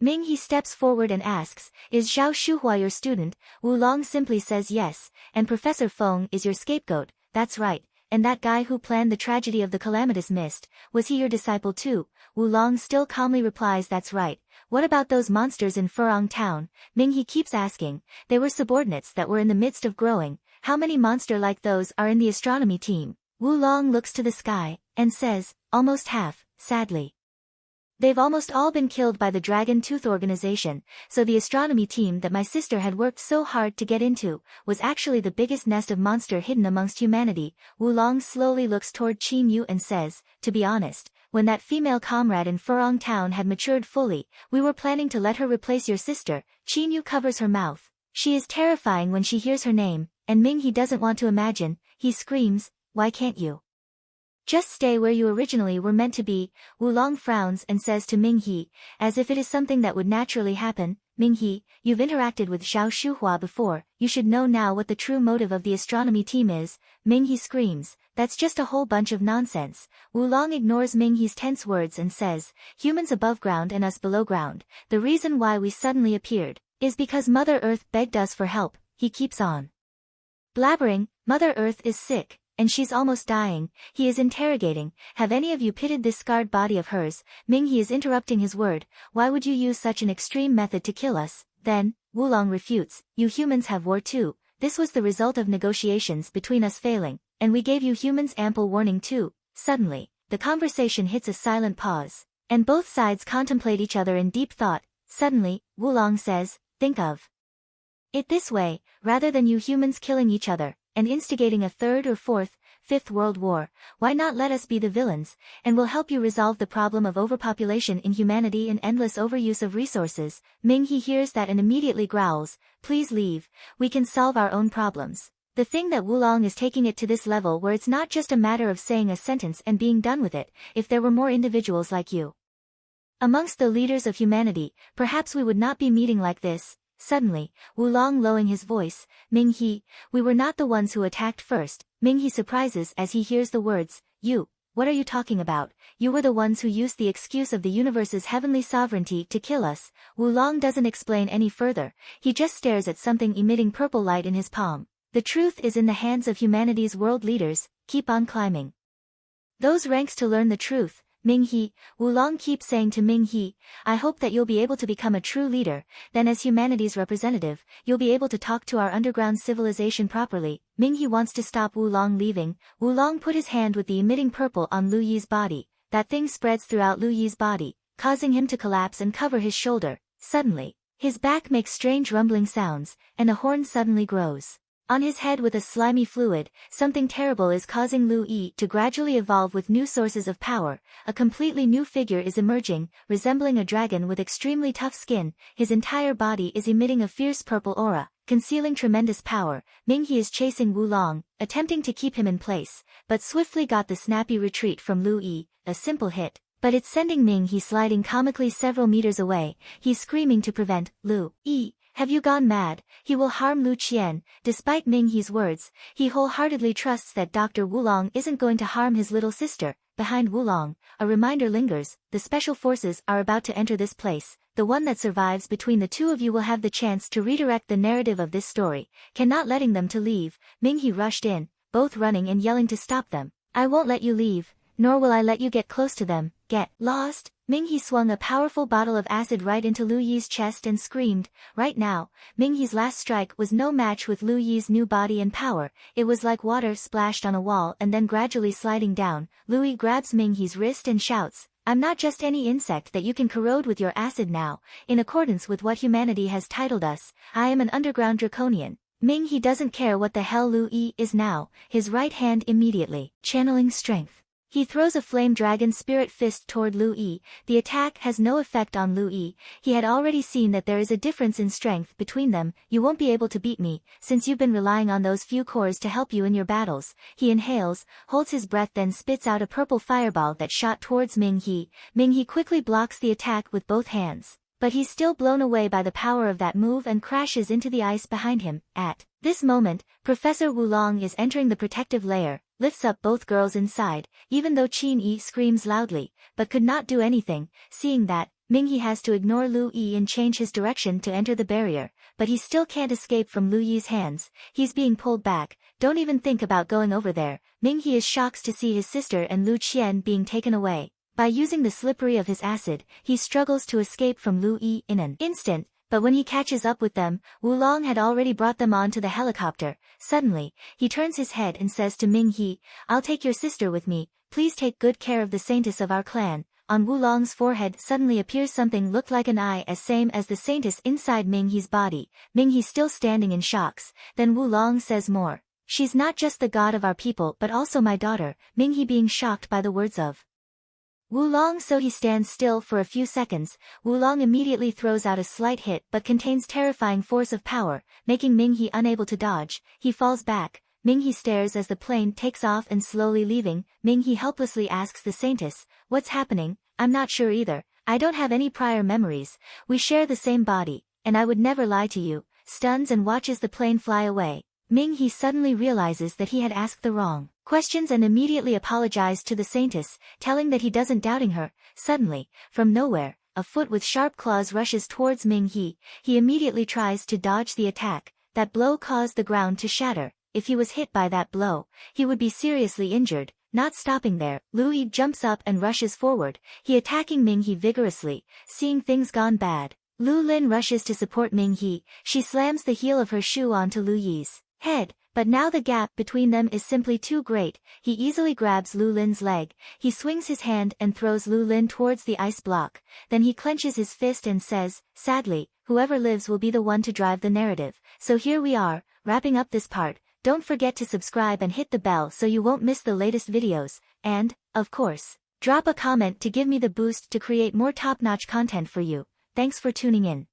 Ming He steps forward and asks, is Zhao Shuhua your student? Wulong simply says yes, and Professor Feng is your scapegoat, that's right, and that guy who planned the tragedy of the calamitous mist, was he your disciple too? Wulong still calmly replies that's right. What about those monsters in Furong town? Ming He keeps asking. They were subordinates that were in the midst of growing. How many monster like those are in the astronomy team? Wulong looks to the sky, and says, almost half, sadly. They've almost all been killed by the Dragon Tooth organization, so the astronomy team that my sister had worked so hard to get into, was actually the biggest nest of monster hidden amongst humanity. Wulong slowly looks toward Qin Yu and says, to be honest, when that female comrade in Furong town had matured fully, we were planning to let her replace your sister. Qin Yu covers her mouth. She is terrifying when she hears her name, and Ming He doesn't want to imagine. He screams, why can't you just stay where you originally were meant to be? Wulong frowns and says to Ming He, as if it is something that would naturally happen, Ming He, you've interacted with Zhao Shuhua before, you should know now what the true motive of the astronomy team is. Ming He screams, that's just a whole bunch of nonsense. Wulong ignores Ming He's tense words and says, humans above ground and us below ground, the reason why we suddenly appeared, is because Mother Earth begged us for help. He keeps on blabbering, Mother Earth is sick, and she's almost dying. He is interrogating, have any of you pitied this scarred body of hers? Ming He is interrupting his word, why would you use such an extreme method to kill us? Then, Wulong refutes, you humans have war too, this was the result of negotiations between us failing, and we gave you humans ample warning too. Suddenly, the conversation hits a silent pause, and both sides contemplate each other in deep thought. Suddenly, Wulong says, think of it this way, rather than you humans killing each other, and instigating a third or fourth, fifth world war, why not let us be the villains, and we'll help you resolve the problem of overpopulation in humanity and endless overuse of resources. Ming He hears that and immediately growls, please leave, we can solve our own problems. The thing that Wulong is taking it to this level where it's not just a matter of saying a sentence and being done with it. If there were more individuals like you amongst the leaders of humanity, perhaps we would not be meeting like this. Suddenly, Wulong lowering his voice, Ming He, we were not the ones who attacked first. Ming He surprises as he hears the words, you, what are you talking about? You were the ones who used the excuse of the universe's heavenly sovereignty to kill us. Wulong doesn't explain any further, he just stares at something emitting purple light in his palm. The truth is in the hands of humanity's world leaders, keep on climbing those ranks to learn the truth. Ming He, Wulong keeps saying to Ming He, I hope that you'll be able to become a true leader, then as humanity's representative, you'll be able to talk to our underground civilization properly. Ming He wants to stop Wulong leaving. Wulong put his hand with the emitting purple on Lu Yi's body. That thing spreads throughout Lu Yi's body, causing him to collapse and cover his shoulder. Suddenly, his back makes strange rumbling sounds, and a horn suddenly grows on his head with a slimy fluid. Something terrible is causing Lu Yi to gradually evolve with new sources of power. A completely new figure is emerging, resembling a dragon with extremely tough skin. His entire body is emitting a fierce purple aura, concealing tremendous power. Ming He is chasing Wulong, attempting to keep him in place, but swiftly got the snappy retreat from Lu Yi, a simple hit. But it's sending Ming He sliding comically several meters away. He's screaming to prevent Lu Yi. Have you gone mad? He will harm Lu Qian. Despite Ming He's words, he wholeheartedly trusts that Dr. Wulong isn't going to harm his little sister. Behind Wulong, a reminder lingers, the special forces are about to enter this place. The one that survives between the two of you will have the chance to redirect the narrative of this story. Cannot letting them to leave. Ming He rushed in, both running and yelling to stop them. I won't let you leave, nor will I let you get close to them. Get lost. Ming He swung a powerful bottle of acid right into Lu Yi's chest and screamed. Right now, Ming He's last strike was no match with Lu Yi's new body and power. It was like water splashed on a wall and then gradually sliding down. Lu Yi grabs Ming He's wrist and shouts, I'm not just any insect that you can corrode with your acid now. In accordance with what humanity has titled us, I am an underground draconian. Ming He doesn't care what the hell Lu Yi is now. His right hand immediately channeling strength. He throws a flame dragon spirit fist toward Lu Yi. The attack has no effect on Lu Yi. He had already seen that there is a difference in strength between them. You won't be able to beat me, since you've been relying on those few cores to help you in your battles. He inhales, holds his breath, then spits out a purple fireball that shot towards Ming He. Ming He quickly blocks the attack with both hands, but he's still blown away by the power of that move and crashes into the ice behind him. At this moment, Professor Wulong is entering the protective layer, lifts up both girls inside, even though Qin Yi screams loudly, but could not do anything. Seeing that, Ming He has to ignore Lu Yi and change his direction to enter the barrier, but he still can't escape from Lu Yi's hands. He's being pulled back. Don't even think about going over there. Ming He is shocked to see his sister and Lu Qian being taken away. By using the slippery of his acid, he struggles to escape from Lu Yi in an instant, but when he catches up with them, Wulong had already brought them onto the helicopter. Suddenly, he turns his head and says to Ming He, "I'll take your sister with me. Please take good care of the saintess of our clan." On Wulong's forehead suddenly appears something looked like an eye as same as the saintess inside Ming He's body. Ming He still standing in shocks. Then Wulong says more. "She's not just the god of our people but also my daughter." Ming He being shocked by the words of Wulong, so he stands still for a few seconds. Wulong immediately throws out a slight hit but contains terrifying force of power, making Ming He unable to dodge. He falls back. Ming He stares as the plane takes off and slowly leaving. Ming He helplessly asks the saintess, "What's happening?" "I'm not sure either. I don't have any prior memories. We share the same body, and I would never lie to you." Stuns and watches the plane fly away. Ming He suddenly realizes that he had asked the wrong questions and immediately apologized to the saintess, telling that he doesn't doubting her. Suddenly, from nowhere, a foot with sharp claws rushes towards Ming He. He immediately tries to dodge the attack. That blow caused the ground to shatter. If he was hit by that blow, he would be seriously injured. Not stopping there, Lu Yi jumps up and rushes forward. He attacking Ming He vigorously. Seeing things gone bad, Lu Lin rushes to support Ming He. She slams the heel of her shoe onto Lu Yi's head, but now the gap between them is simply too great. He easily grabs Lu Lin's leg. He swings his hand and throws Lu Lin towards the ice block. Then he clenches his fist and says, "Sadly, whoever lives will be the one to drive the narrative." So here we are, wrapping up this part. Don't forget to subscribe and hit the bell so you won't miss the latest videos. And, of course, drop a comment to give me the boost to create more top-notch content for you. Thanks for tuning in.